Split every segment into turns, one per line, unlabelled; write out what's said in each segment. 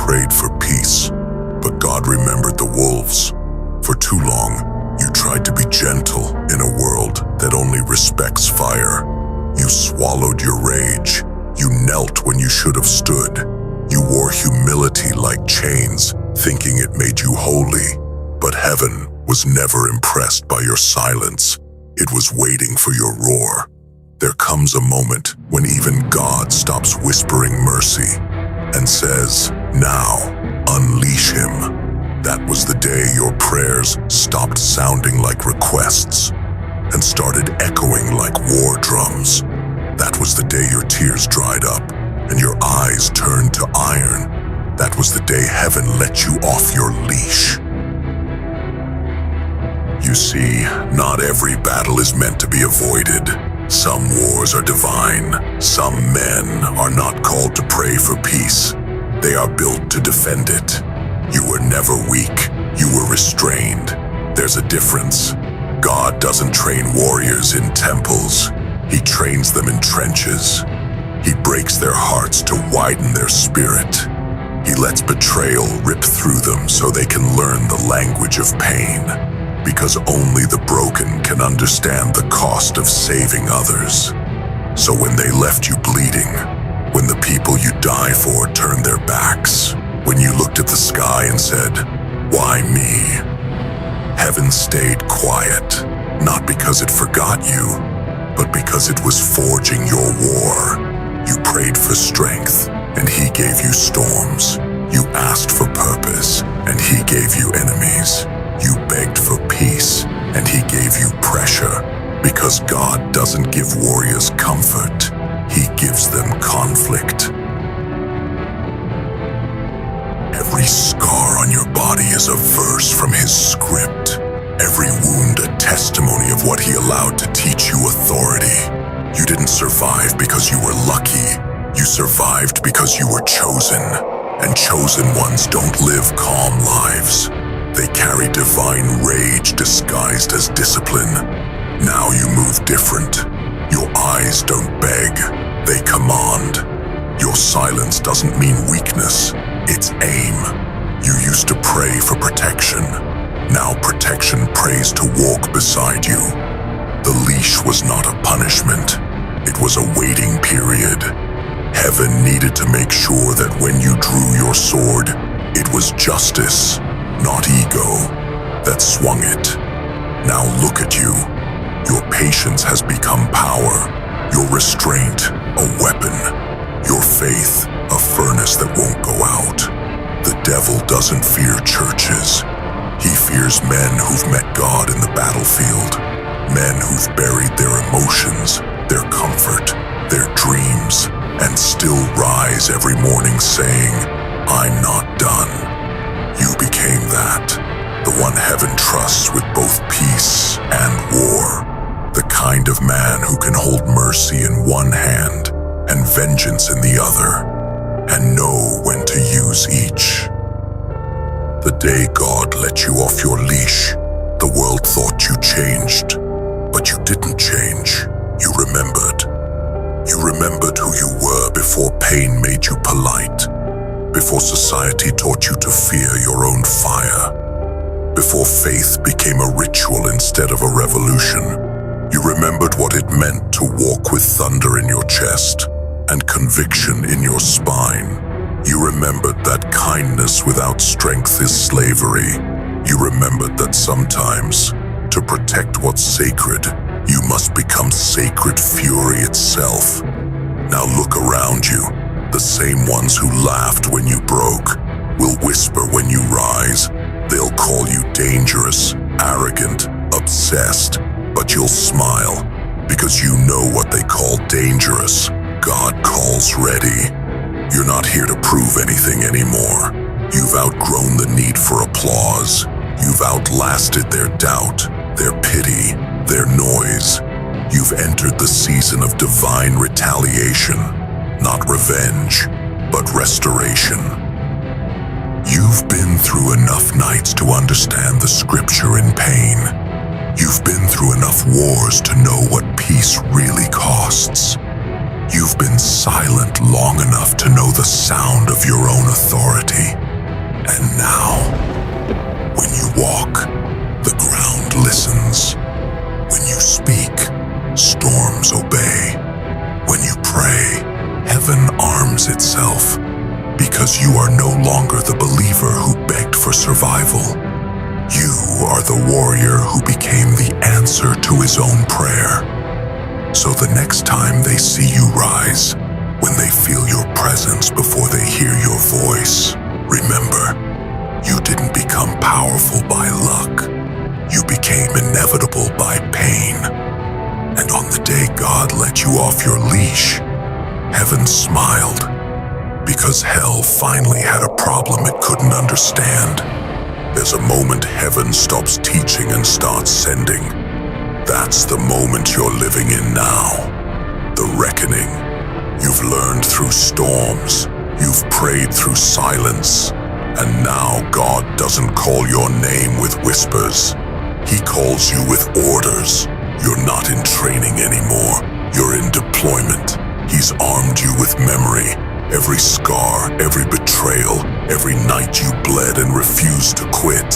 prayed for peace, but God remembered the wolves. For too long, you tried to be gentle in a world that only respects fire. You swallowed your rage. You knelt when you should have stood. You wore humility like chains, thinking it made you holy. But heaven was never impressed by your silence. It was waiting for your roar. There comes a moment when even God stops whispering mercy and says, "Now, unleash him." That was the day your prayers stopped sounding like requests and started echoing like war drums. That was the day your tears dried up and your eyes turned to iron. That was the day heaven let you off your leash. You see, not every battle is meant to be avoided. Some wars are divine. Some men are not called to pray for peace. They are built to defend it. You were never weak. You were restrained. There's a difference. God doesn't train warriors in temples. He trains them in trenches. He breaks their hearts to widen their spirit. He lets betrayal rip through them so they can learn the language of pain. Because only the broken can understand the cost of saving others. So when they left you bleeding, when the people you die for turned their backs, when you looked at the sky and said, "Why me?" Heaven stayed quiet, not because it forgot you, but because it was forging your war. You prayed for strength, and he gave you storms. You asked for purpose, and he gave you enemies. You begged for peace, and he gave you pressure, because God doesn't give warriors comfort. He gives them conflict. Every scar on your body is a verse from his script. Every wound a testimony of what he allowed to teach you authority. You didn't survive because you were lucky. You survived because you were chosen. And chosen ones don't live calm lives. They carry divine rage disguised as discipline. Now you move different. Your eyes don't beg, they command. Your silence doesn't mean weakness, it's aim. You used to pray for protection. Now protection prays to walk beside you. The leash was not a punishment, it was a waiting period. Heaven needed to make sure that when you drew your sword, it was justice, not ego, that swung it. Now look at you. Your patience has become power. Your restraint, a weapon. Your faith, a furnace that won't go out. The devil doesn't fear churches. He fears men who've met God in the battlefield. Men who've buried their emotions, their comfort, their dreams, and still rise every morning saying, "I'm not done." You became that, the one heaven trusts with both peace and war. The kind of man who can hold mercy in one hand and vengeance in the other, and know when to use each. The day God let you off your leash, the world thought you changed, but you didn't change. You remembered. You remembered who you were before pain made you polite, before society taught you to fear your own fire, before faith became a ritual instead of a revolution. You remembered what it meant to walk with thunder in your chest and conviction in your spine. You remembered that kindness without strength is slavery. You remembered that sometimes, to protect what's sacred, you must become sacred fury itself. Now look around you. The same ones who laughed when you broke will whisper when you rise. They'll call you dangerous, arrogant, obsessed, but you'll smile because you know what they call dangerous. God calls ready. You're not here to prove anything anymore. You've outgrown the need for applause. You've outlasted their doubt, their pity, their noise. You've entered the season of divine retaliation, not revenge, but restoration. You've been through enough nights to understand the scripture in pain. You've been through enough wars to know what peace really costs. You've been silent long enough to know the sound of your own authority. reverses itself, because you are no longer the believer who begged for survival. You are the warrior who became the answer to his own prayer. So the next time they see you rise, when they feel your presence before they hear your voice, remember, you didn't become powerful by luck. You became inevitable by pain. And on the day God let you off your leash, heaven smiled, because hell finally had a problem it couldn't understand. There's a moment heaven stops teaching and starts sending. That's the moment you're living in now. The reckoning. You've learned through storms. You've prayed through silence. And now God doesn't call your name with whispers. He calls you with orders. You're not in training anymore. You're in deployment. He's armed you with memory. Every scar, every betrayal, every night you bled and refused to quit.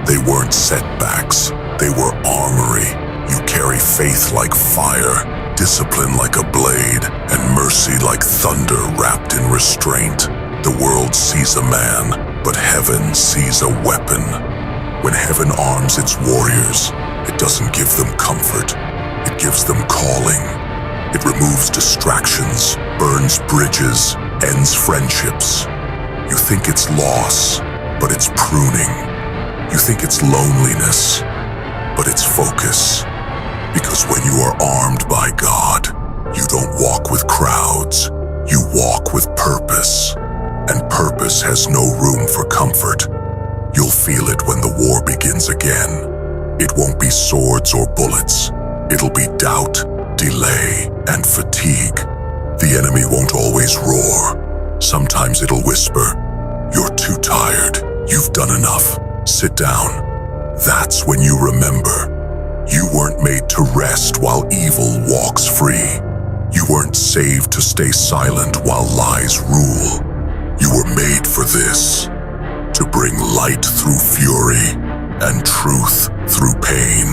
They weren't setbacks. They were armory. You carry faith like fire, discipline like a blade, and mercy like thunder wrapped in restraint. The world sees a man, but heaven sees a weapon. When heaven arms its warriors, it doesn't give them comfort. It gives them calling. It removes distractions, burns bridges, ends friendships. You think it's loss, but it's pruning. You think it's loneliness, but it's focus. Because when you are armed by God, you don't walk with crowds. You walk with purpose. And purpose has no room for comfort. You'll feel it when the war begins again. It won't be swords or bullets. It'll be doubt, delay, and fatigue. The enemy won't always roar. Sometimes it'll whisper, "You're too tired. You've done enough. Sit down." That's when you remember. You weren't made to rest while evil walks free. You weren't saved to stay silent while lies rule. You were made for this, to bring light through fury and truth through pain.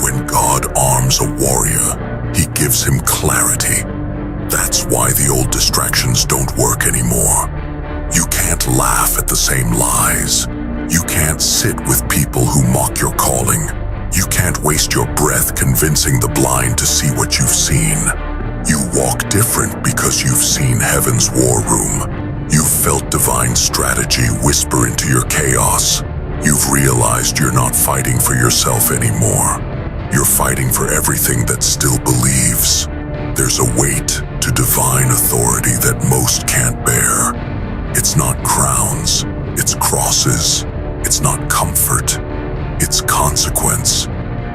When God arms a warrior, he gives him clarity. That's why the old distractions don't work anymore. You can't laugh at the same lies. You can't sit with people who mock your calling. You can't waste your breath convincing the blind to see what you've seen. You walk different because you've seen heaven's war room. You've felt divine strategy whisper into your chaos. You've realized you're not fighting for yourself anymore. You're fighting for everything that still believes. There's a weight to divine authority that most can't bear. It's not crowns, it's crosses. It's not comfort, it's consequence.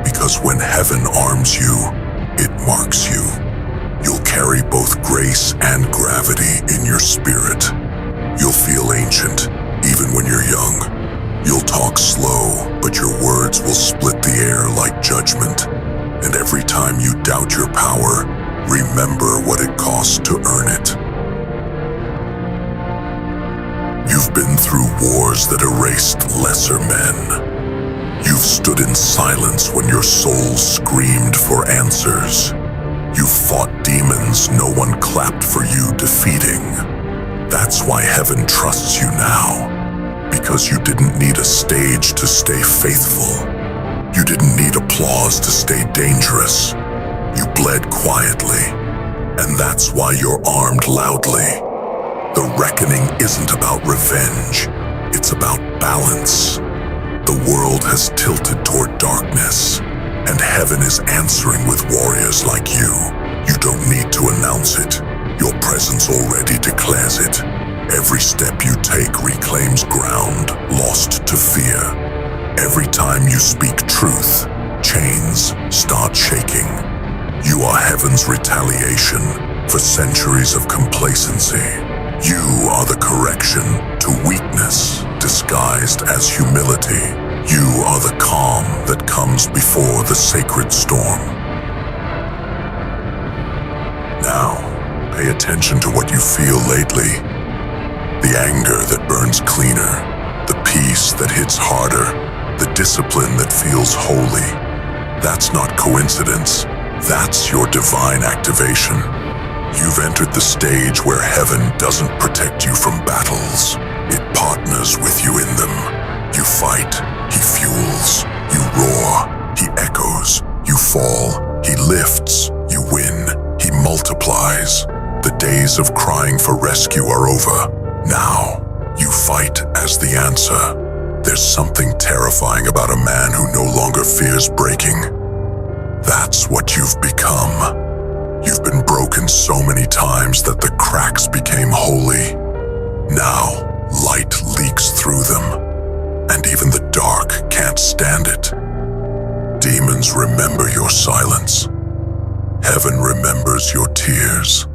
Because when heaven arms you, it marks you. You'll carry both grace and gravity in your spirit. You'll feel ancient, even when you're young. You'll talk slow, but your words will split the air like judgment. And every time you doubt your power, remember what it costs to earn it. You've been through wars that erased lesser men. You've stood in silence when your soul screamed for answers. You've fought demons no one clapped for you defeating. That's why heaven trusts you now. Because you didn't need a stage to stay faithful. You didn't need applause to stay dangerous. You bled quietly. And that's why you're armed loudly. The reckoning isn't about revenge. It's about balance. The world has tilted toward darkness, and heaven is answering with warriors like you. You don't need to announce it. Your presence already declares it. Every step you take reclaims ground lost to fear. Every time you speak truth, chains start shaking. You are heaven's retaliation for centuries of complacency. You are the correction to weakness disguised as humility. You are the calm that comes before the sacred storm. Now, pay attention to what you feel lately. The anger that burns cleaner, the peace that hits harder, the discipline that feels holy. That's not coincidence. That's your divine activation. entered the stage where heaven doesn't protect you from battles. It partners with you in them. You fight, he fuels. You roar, he echoes. You fall, he lifts. You win, he multiplies. The days of crying for rescue are over. Now, you fight as the answer. There's something terrifying about a man who no longer fears breaking. That's what you've become. You've been broken so many times that the cracks became holy. Now, light leaks through them, and even the dark can't stand it. Demons remember your silence. Heaven remembers your tears,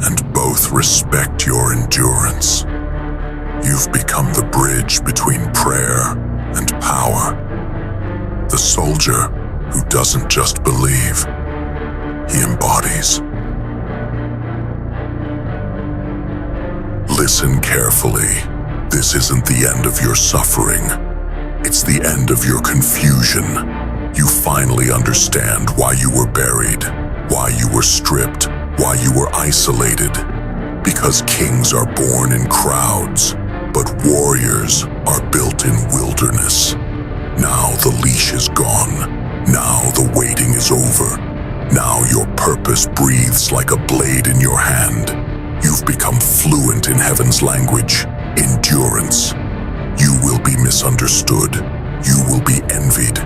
and both respect your endurance. You've become the bridge between prayer and power. The soldier who doesn't just believe, he embodies. Listen carefully. This isn't the end of your suffering. It's the end of your confusion. You finally understand why you were buried, why you were stripped, why you were isolated. Because kings are born in crowds, but warriors are built in wilderness. Now the leash is gone. Now the waiting is over. Now your purpose breathes like a blade in your hand. You've become fluent in heaven's language, endurance. You will be misunderstood. You will be envied.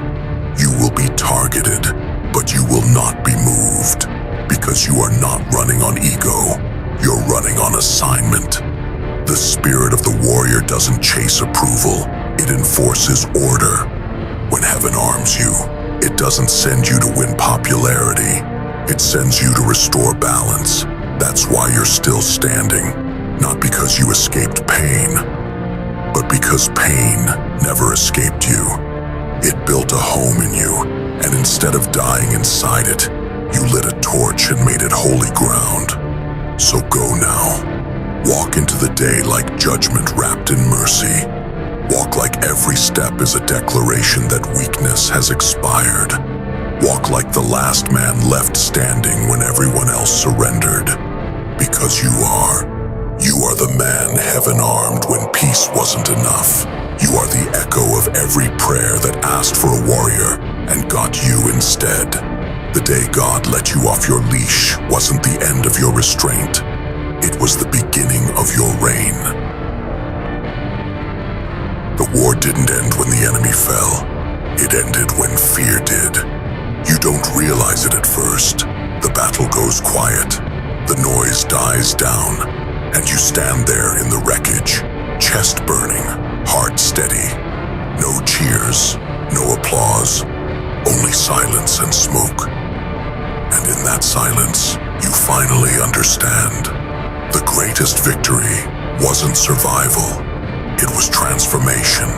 You will be targeted, but you will not be moved. Because you are not running on ego. You're running on assignment. The spirit of the warrior doesn't chase approval. It enforces order. When heaven arms you, it doesn't send you to win popularity. It sends you to restore balance. That's why you're still standing. Not because you escaped pain, but because pain never escaped you. It built a home in you, and instead of dying inside it, you lit a torch and made it holy ground. So go now. Walk into the day like judgment wrapped in mercy. Walk like every step is a declaration that weakness has expired. Walk like the last man left standing when everyone else surrendered. Because you are the man heaven armed when peace wasn't enough. You are the echo of every prayer that asked for a warrior and got you instead. The day God let you off your leash wasn't the end of your restraint. It was the beginning of your reign. The war didn't end when the enemy fell. It ended when fear did. You don't realize it at first. The battle goes quiet. The noise dies down, and you stand there in the wreckage, chest burning, heart steady. No cheers, no applause, only silence and smoke. And in that silence, you finally understand. The greatest victory wasn't survival, it was transformation.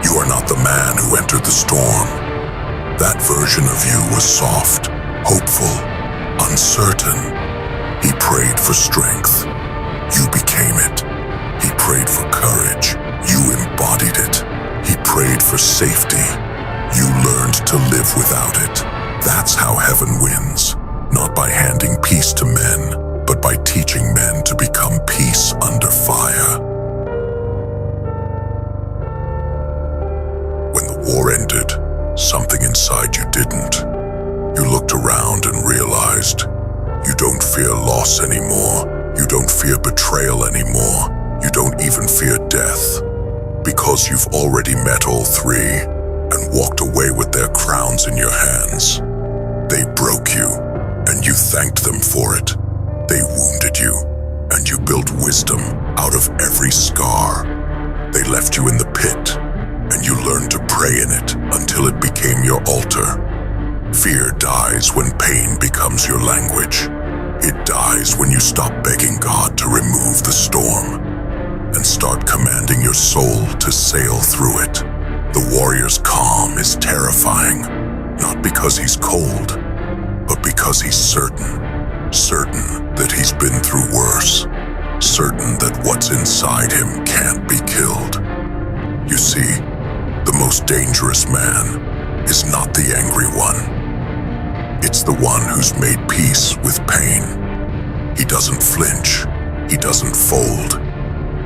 You are not the man who entered the storm. That version of you was soft, hopeful, uncertain. He prayed for strength. You became it. He prayed for courage. You embodied it. He prayed for safety. You learned to live without it. That's how heaven wins. Not by handing peace to men, but by teaching men to become peace under fire. When the war ended, something inside you didn't. You looked around and realized you don't fear loss anymore. You don't fear betrayal anymore. You don't even fear death. Because you've already met all three and walked away with their crowns in your hands. They broke you, and you thanked them for it. They wounded you, and you built wisdom out of every scar. They left you in the pit, and you learned to pray in it until it became your altar. Fear dies when pain becomes your language. It dies when you stop begging God to remove the storm and start commanding your soul to sail through it. The warrior's calm is terrifying, not because he's cold, but because he's certain that he's been through worse, certain that what's inside him can't be killed. You see, the most dangerous man is not the angry one. It's the one who's made peace with pain. He He doesn't fold.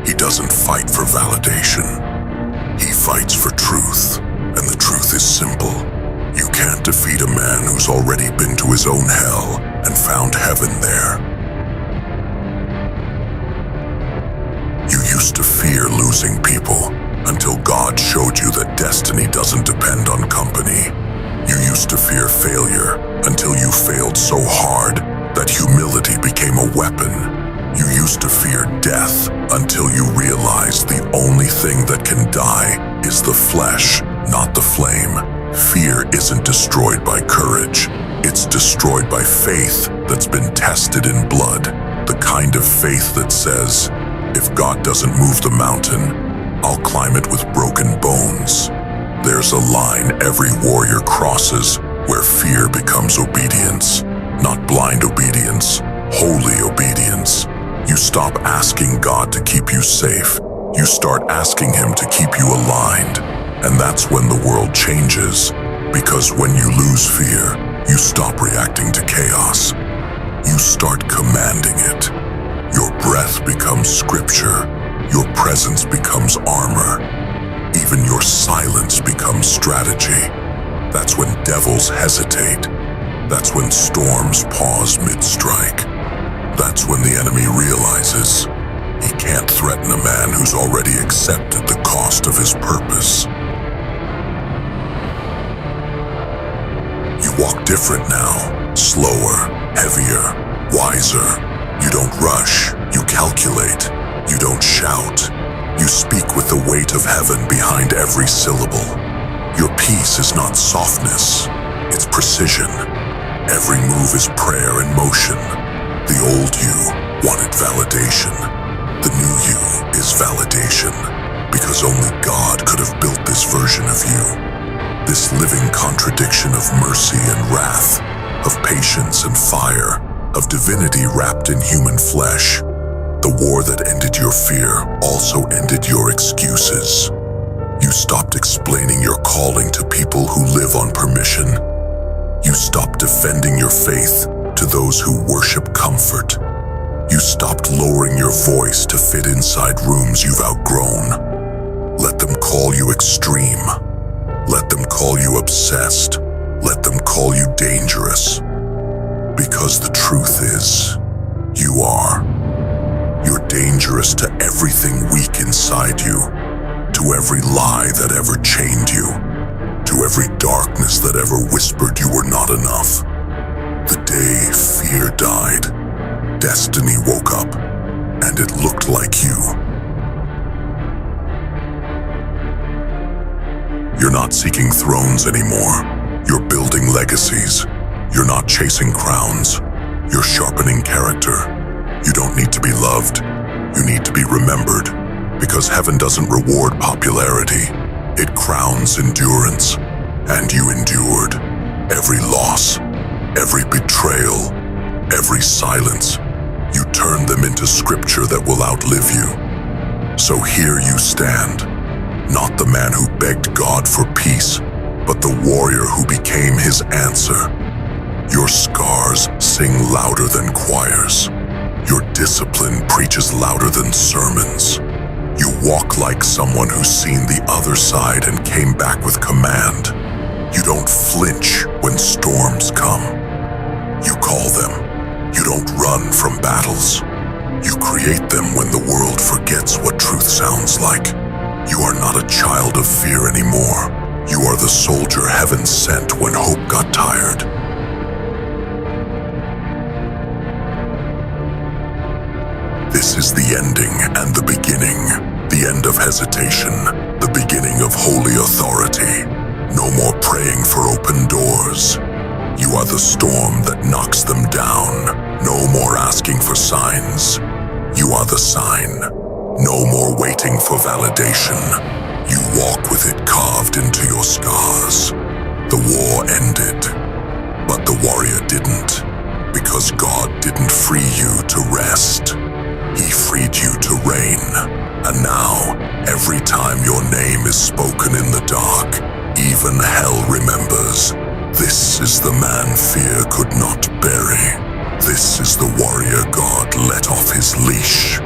He doesn't fight for validation. He fights for truth, and the truth is simple. You can't defeat a man who's already been to his own hell and found heaven there. You used to fear losing people until God showed you that destiny doesn't depend on company. You used to fear failure until you failed so hard that humility became a weapon. You used to fear death until you realized the only thing that can die is the flesh, not the flame. Fear isn't destroyed by courage. It's destroyed by faith that's been tested in blood. The kind of faith that says, if God doesn't move the mountain, I'll climb it with broken bones. There's a line every warrior crosses where fear becomes obedience. Not blind obedience, holy obedience. You stop asking God to keep you safe. You start asking Him to keep you aligned. And that's when the world changes. Because when you lose fear, you stop reacting to chaos. You start commanding it. Your breath becomes scripture. Your presence becomes armor. Even your silence becomes strategy. That's when devils hesitate. That's when storms pause mid-strike. That's when the enemy realizes he can't threaten a man who's already accepted the cost of his purpose. You walk different now, slower, heavier, wiser. You don't rush, you calculate. You don't shout. You speak with the weight of heaven behind every syllable. Your peace is not softness, it's precision. Every move is prayer in motion. The old you wanted validation. The new you is validation, because only God could have built this version of you. This living contradiction of mercy and wrath, of patience and fire, of divinity wrapped in human flesh. The war that ended your fear also ended your excuses. You stopped explaining your calling to people who live on permission. You stopped defending your faith to those who worship comfort. You stopped lowering your voice to fit inside rooms you've outgrown. Let them call you extreme. Let them call you obsessed. Let them call you dangerous. Because the truth is, you are. You're dangerous to everything weak inside you, to every lie that ever chained you, to every darkness that ever whispered you were not enough. The day fear died, destiny woke up, and it looked like you. You're not seeking thrones anymore. You're building legacies. You're not chasing crowns. You're sharpening character. You don't need to be loved. You need to be remembered. Because heaven doesn't reward popularity. It crowns endurance. And you endured. Every loss, every betrayal, every silence. You turned them into scripture that will outlive you. So here you stand. Not the man who begged God for peace, but the warrior who became his answer. Your scars sing louder than choirs. Your discipline preaches louder than sermons. You walk like someone who's seen the other side and came back with command. You don't flinch when storms come. You call them. You don't run from battles. You create them when the world forgets what truth sounds like. You are not a child of fear anymore. You are the soldier heaven sent when hope got tired. This is the ending and the beginning, the end of hesitation, the beginning of holy authority. No more praying for open doors. You are the storm that knocks them down. No more asking for signs. You are the sign. No more waiting for validation. You walk with it carved into your scars. The war ended, but the warrior didn't, because God didn't free you to rest. He freed you to reign. And now, every time your name is spoken in the dark, even hell remembers. This is the man fear could not bury. This is the warrior god let off his leash.